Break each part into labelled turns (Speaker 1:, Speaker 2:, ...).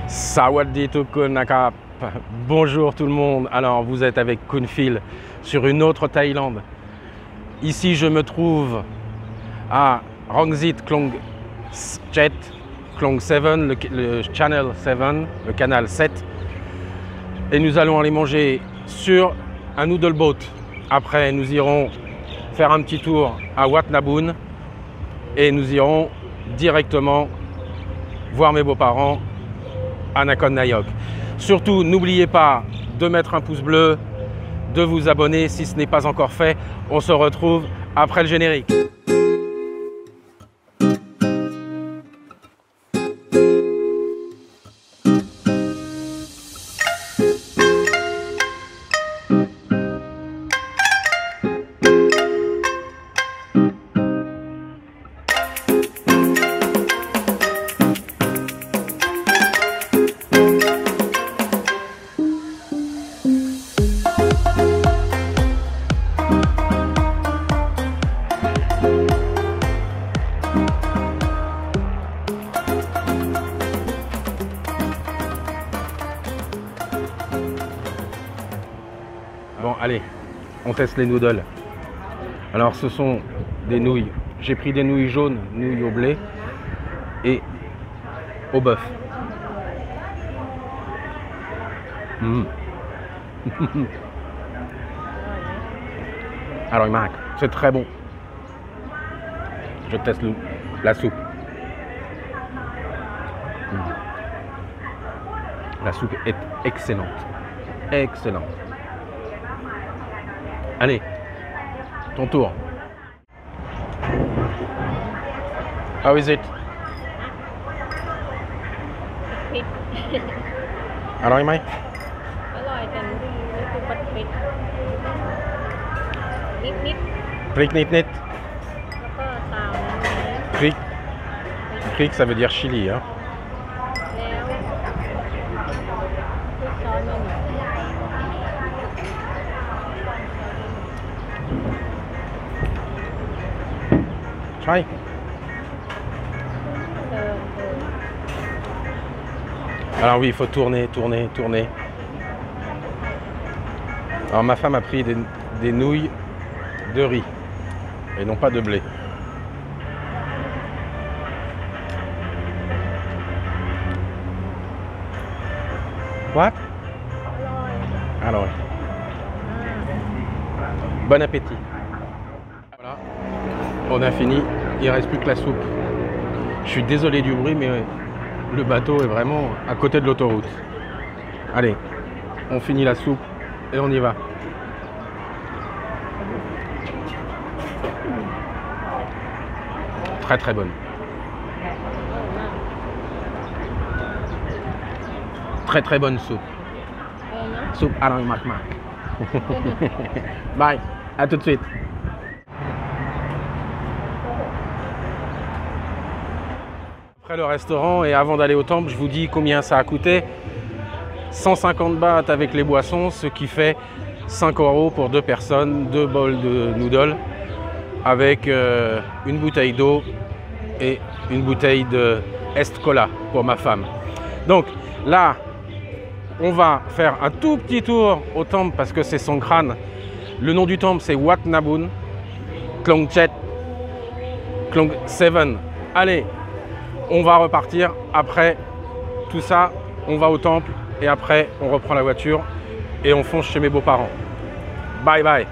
Speaker 1: Sawadee Tukun Nakap. Bonjour tout le monde. Alors vous êtes avec Kunfil sur une autre Thaïlande. Ici je me trouve à Rongsit Klong Chet Klong 7, le Channel 7, le canal 7. Et nous allons aller manger sur un noodle boat. Après nous irons faire un petit tour à Wat Naboon et nous irons directement voir mes beaux-parents à Nakhon Nayok. Surtout, n'oubliez pas de mettre un pouce bleu, de vous abonner si ce n'est pas encore fait. On se retrouve après le générique. Bon, allez, on teste les noodles. Alors, ce sont des nouilles. J'ai pris des nouilles jaunes, nouilles au blé et au bœuf. Alors, Marc, c'est très bon. Je teste la soupe. La soupe est excellente. Excellente. Allez, ton tour. How is it?
Speaker 2: ผิด
Speaker 1: อร่อยไหม
Speaker 2: อร่อยแต่นี่คือปัดผิดนิด
Speaker 1: พริกนิด
Speaker 2: ๆแล้วก็ตาม
Speaker 1: ๆพริก Prik, ça veut dire chili. Hein.
Speaker 2: แล้วคือซอสมัน
Speaker 1: ใช่ Alors oui, il faut tourner, tourner, tourner. Alors ma femme a pris des nouilles de riz et non pas de blé. What? Alors, bon appétit. Voilà, on a fini. Il ne reste plus que la soupe. Je suis désolé du bruit, mais le bateau est vraiment à côté de l'autoroute. Allez, on finit la soupe et on y va. Très très bonne. Très très bonne soupe. Soupe à la Marc. Bye, à tout de suite. Après le restaurant et avant d'aller au temple, je vous dis combien ça a coûté. 150 bahts avec les boissons, ce qui fait 5 € pour 2 personnes, 2 bols de noodles avec une bouteille d'eau et une bouteille de Est Cola pour ma femme. Donc là, on va faire un tout petit tour au temple parce que c'est son crâne. Le nom du temple, c'est Wat Naboon, Klong Chet, Klong 7. Allez, on va repartir. Après tout ça, on va au temple et après, on reprend la voiture et on fonce chez mes beaux-parents. Bye bye.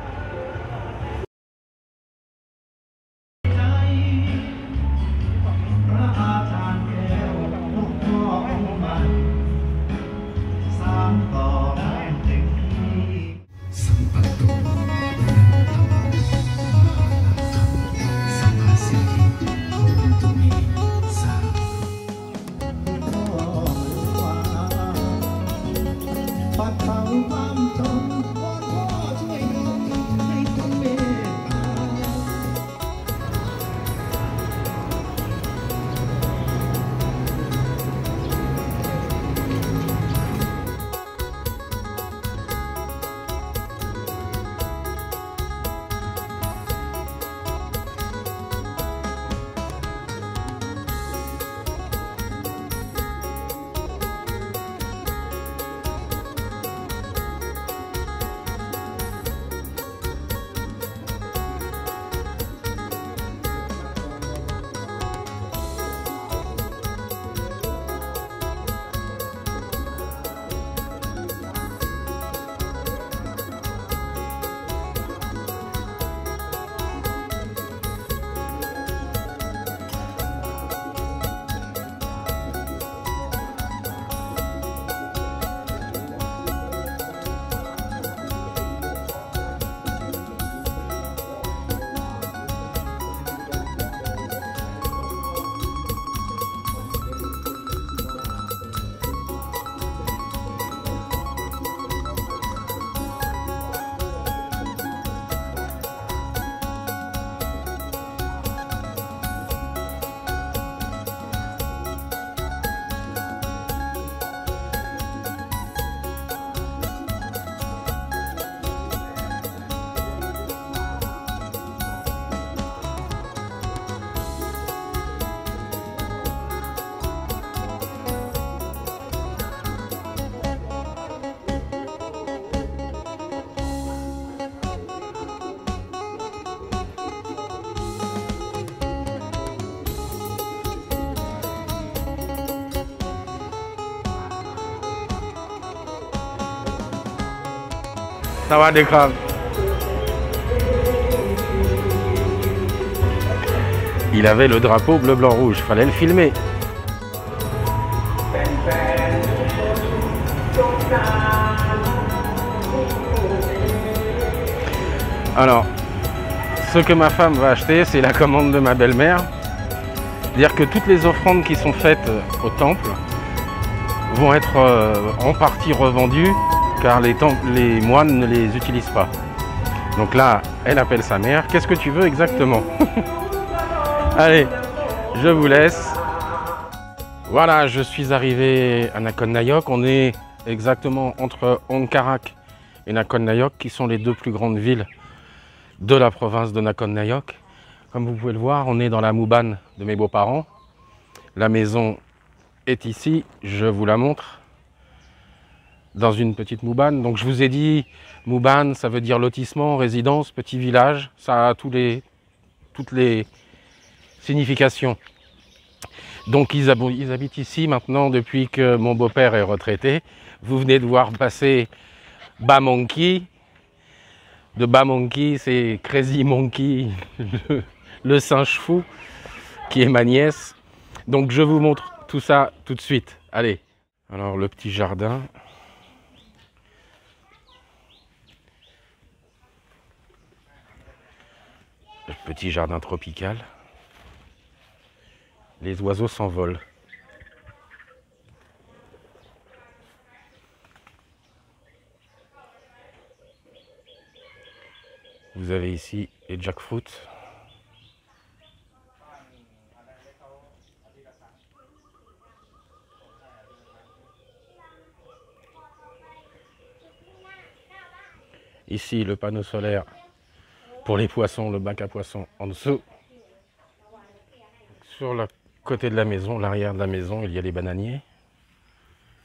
Speaker 1: Ça va des crabes. Il avait le drapeau bleu, blanc, rouge. Fallait le filmer. Alors, ce que ma femme va acheter, c'est la commande de ma belle-mère. C'est-à-dire que toutes les offrandes qui sont faites au temple vont être en partie revendues car les moines ne les utilisent pas. Donc là, elle appelle sa mère. Qu'est-ce que tu veux exactement? Allez, je vous laisse. Voilà, je suis arrivé à Nakhon Nayok. On est exactement entre Ongkarak et Nakhon Nayok, qui sont les deux plus grandes villes de la province de Nakhon Nayok. Comme vous pouvez le voir, on est dans la moubane de mes beaux-parents. La maison est ici, je vous la montre. Dans une petite moubane. Donc je vous ai dit, moubane, ça veut dire lotissement, résidence, petit village. Ça a toutes les significations. Donc ils habitent ici maintenant depuis que mon beau-père est retraité. Vous venez de voir passer Bamonkey. De Bamonkey, c'est Crazy Monkey, le singe fou, qui est ma nièce. Donc je vous montre tout ça tout de suite. Allez. Alors le petit jardin. Le petit jardin tropical. Les oiseaux s'envolent. Vous avez ici les jackfruits. Ici le panneau solaire pour les poissons, le bac à poissons en dessous. Sur le côté de la maison, l'arrière de la maison, il y a les bananiers.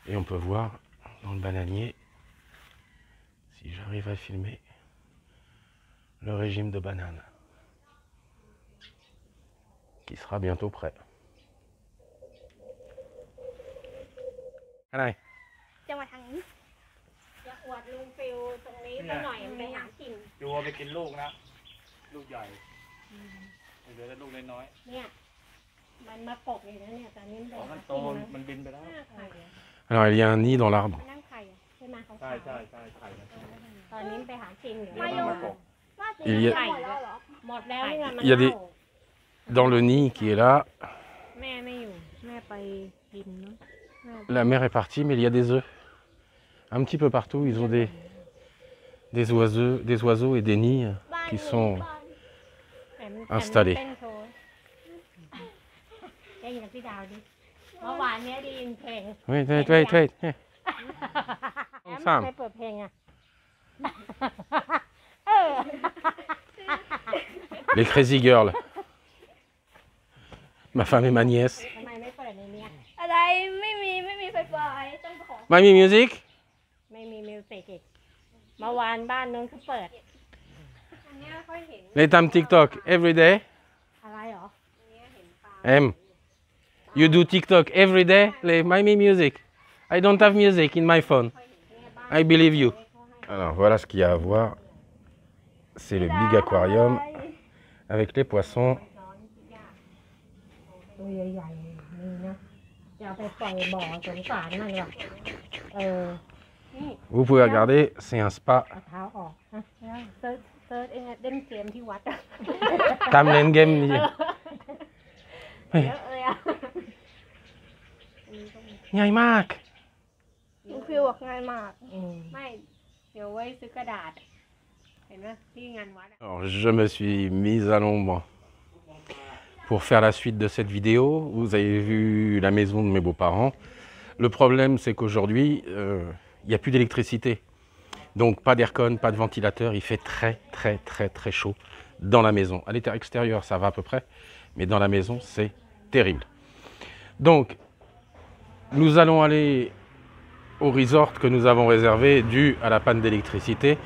Speaker 1: Et on peut voir dans le bananier, si j'arrive à filmer, le régime de bananes qui sera bientôt prêt. Allez.
Speaker 2: จะมาทางนี้จะอวดลุงฟิวตรงนี้ไปหน่อยไปหากิน
Speaker 3: ดูว่าไปกินลูกนะ ลูกใหญ่เหลือแต่ลูกน้อย
Speaker 2: เนี่ยมันมากบเลยนะเนี่ยตอนนี้
Speaker 3: ๆ
Speaker 2: มัน
Speaker 3: อ๋อมันโต
Speaker 2: กิน
Speaker 3: มันบินไปแล้ว
Speaker 2: ไข่อะ
Speaker 1: Alors il y a un nid dans l'arbre.
Speaker 2: นั่งไข่อะใช่ไหมเขา
Speaker 3: ใช่ใช่ใช่ไข่นะ
Speaker 2: ตอนนี้ไปหากินอยู่
Speaker 3: เดี๋ยวมันมากบ
Speaker 1: Il y a,
Speaker 2: ไข่หมดแล้วนี่ไงมัน
Speaker 1: il y a des
Speaker 2: เน่า
Speaker 1: dans le nid qui est là,
Speaker 2: แม่ไม่อยู่แม่ไปกินเนาะแม่
Speaker 1: la mère est partie, mais il y a des œufs. Un petit peu partout, ils ont des oiseaux et des nids qui sont
Speaker 2: แต่มัน
Speaker 1: installés.
Speaker 2: เต้นโชว์ได้ยินกับพี่ดาวดิเมื่อวานเนี้ยได้ยินเพลง
Speaker 1: Wait, wait, wait, wait.
Speaker 2: แอม
Speaker 1: Sam.
Speaker 2: ไม่เปิดเพลงอ่ะเออ
Speaker 1: Les Crazy Girls. Ma femme et ma nièce.
Speaker 2: ทำไมไม่เปิดในเนี้ย
Speaker 4: อะไรไม่มีไฟฟ้าต้องขอ
Speaker 1: Mamie Music.
Speaker 2: ไม่มีมิวสิกอีกเมื่อวานบ้านนู้นเขาเปิด
Speaker 4: อันเนี้ยค่อยเห็น
Speaker 1: Les tam TikTok every day.
Speaker 2: อะไรเหรอ
Speaker 1: M. You do TikTok every day. Les Mamie Music. I don't have music in my phone. I believe you. Alors voilà ce qu'il y a à voir. C'est le big aquarium avec les poissons.
Speaker 2: ตัวใหญ่ๆนี่นะจะเอาไปปล่อยบ่อสงสารมันว่ะนี่
Speaker 1: Vous pouvez regarder, c'est un spa.
Speaker 2: เอาเท้าออกนะเซิร์ชเองเล่นเกมที่วัดอะ
Speaker 1: Tamlen Game.
Speaker 2: เยอะเลยอะ
Speaker 1: ง่ายมาก
Speaker 4: ลุงฟิวบอกง่ายมาก
Speaker 2: ไม่เดี๋ยวไว้ซื้อกระดาษ เห็นไหมที่งานวัดอะ
Speaker 1: Alors, je me suis mise à l'ombre pour faire la suite de cette vidéo. Vous avez vu la maison de mes beaux-parents. Le problème, c'est qu'aujourd'hui, il n'y a plus d'électricité. Donc, pas d'aircon, pas de ventilateur. Il fait très chaud dans la maison. À l'extérieur, ça va à peu près. Mais dans la maison, c'est terrible. Donc, nous allons aller au resort que nous avons réservé dû à la panne d'électricité.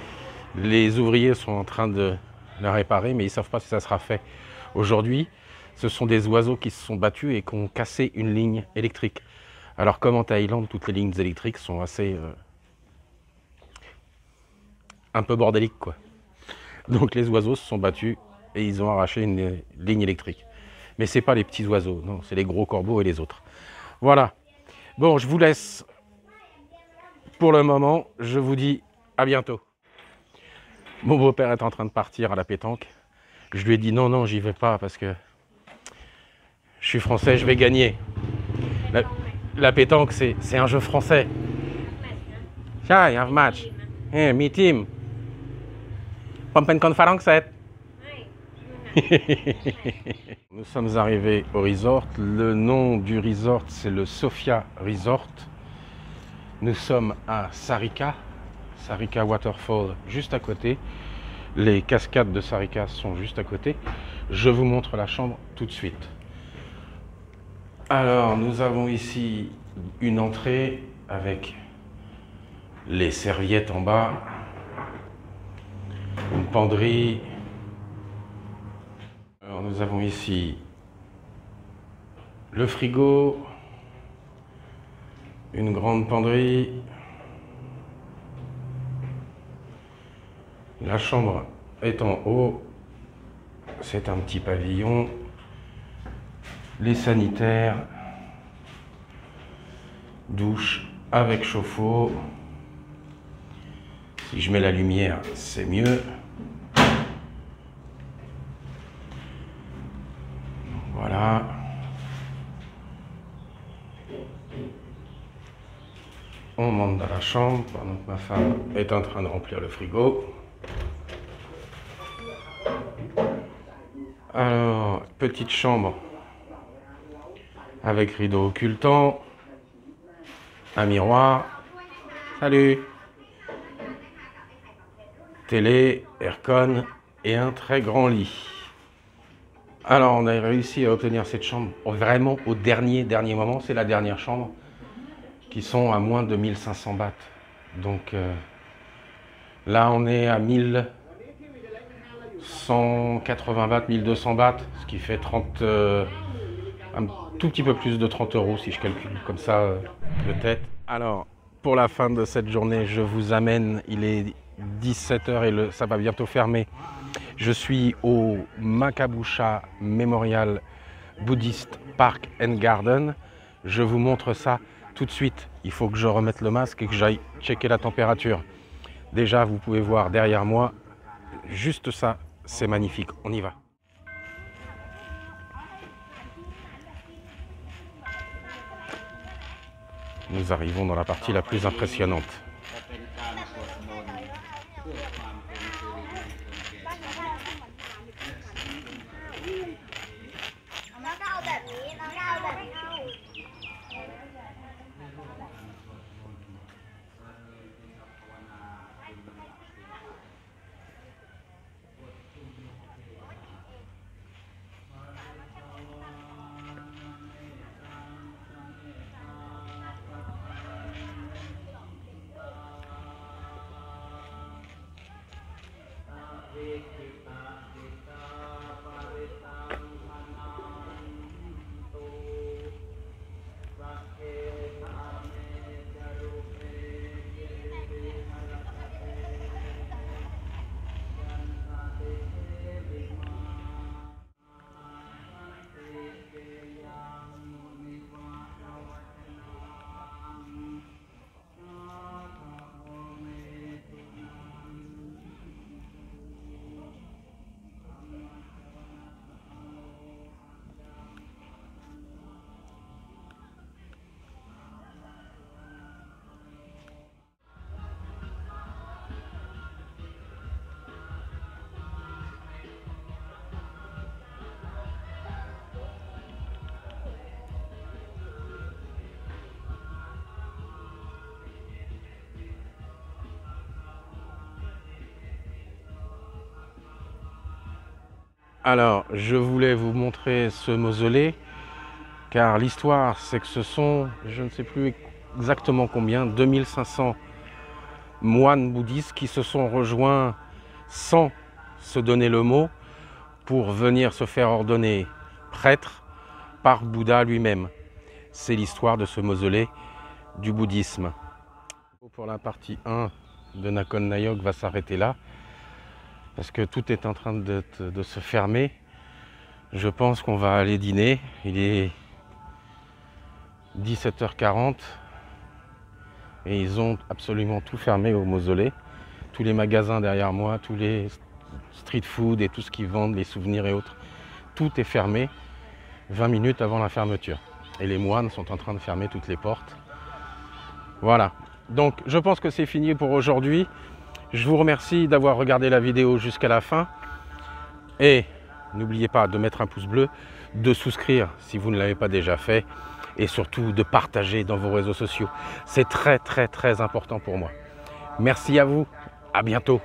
Speaker 1: Les ouvriers sont en train de la réparer, mais ils ne savent pas si ça sera fait aujourd'hui. Ce sont des oiseaux qui se sont battus et qui ont cassé une ligne électrique. Alors comme en Thaïlande, toutes les lignes électriques sont assez un peu bordélique, quoi. Donc les oiseaux se sont battus et ils ont arraché une ligne électrique. Mais c'est pas les petits oiseaux, non, c'est les gros corbeaux et les autres. Voilà. Bon, je vous laisse pour le moment. Je vous dis à bientôt. Mon beau-père est en train de partir à la pétanque. Je lui ai dit non, non, j'y vais pas parce que je suis français, je vais gagner. La pétanque, c'est un jeu français. Tiens, il y a un match. Mi team. Pompen conférence. Nous sommes arrivés au resort. Le nom du resort, c'est le Sofia Resort. Nous sommes à Sarika Waterfall, juste à côté. Les cascades de Sarika sont juste à côté. Je vous montre la chambre tout de suite. Alors, nous avons ici une entrée avec les serviettes en bas, une penderie. Alors, nous avons ici le frigo, une grande penderie. La chambre est en haut, c'est un petit pavillon. Les sanitaires, douche avec chauffe-eau. Si je mets la lumière, c'est mieux. Voilà. On monte dans la chambre pendant que ma femme est en train de remplir le frigo. Alors, petite chambre avec rideau occultant, un miroir, salut, télé, aircon et un très grand lit. Alors, on a réussi à obtenir cette chambre vraiment au dernier moment. C'est la dernière chambre qui sont à moins de 1500 bahts. Donc là, on est à 1180 bahts, 1200 bahts, ce qui fait 30, un tout petit peu plus de 30 € si je calcule comme ça de tête. Alors, pour la fin de cette journée, je vous amène, il est 17 h et ça va bientôt fermer. Je suis au Makabusha Memorial Buddhist Park and Garden. Je vous montre ça tout de suite. Il faut que je remette le masque et que j'aille checker la température. Déjà, vous pouvez voir derrière moi, juste ça, c'est magnifique. On y va. Nous arrivons dans la partie la plus impressionnante. Alors, je voulais vous montrer ce mausolée, car l'histoire, c'est que ce sont, je ne sais plus exactement combien, 2500 moines bouddhistes qui se sont rejoints sans se donner le mot pour venir se faire ordonner prêtre par Bouddha lui-même. C'est l'histoire de ce mausolée du bouddhisme. Pour la partie 1 de Nakhon Nayok va s'arrêter là. Parce que tout est en train de se fermer. Je pense qu'on va aller dîner. Il est 17h40. Et ils ont absolument tout fermé au mausolée. Tous les magasins derrière moi, tous les street food et tout ce qu'ils vendent, les souvenirs et autres. Tout est fermé 20 minutes avant la fermeture. Et les moines sont en train de fermer toutes les portes. Voilà. Donc je pense que c'est fini pour aujourd'hui. Je vous remercie d'avoir regardé la vidéo jusqu'à la fin. Et n'oubliez pas de mettre un pouce bleu, de souscrire si vous ne l'avez pas déjà fait. Et surtout de partager dans vos réseaux sociaux. C'est très très très important pour moi. Merci à vous. À bientôt.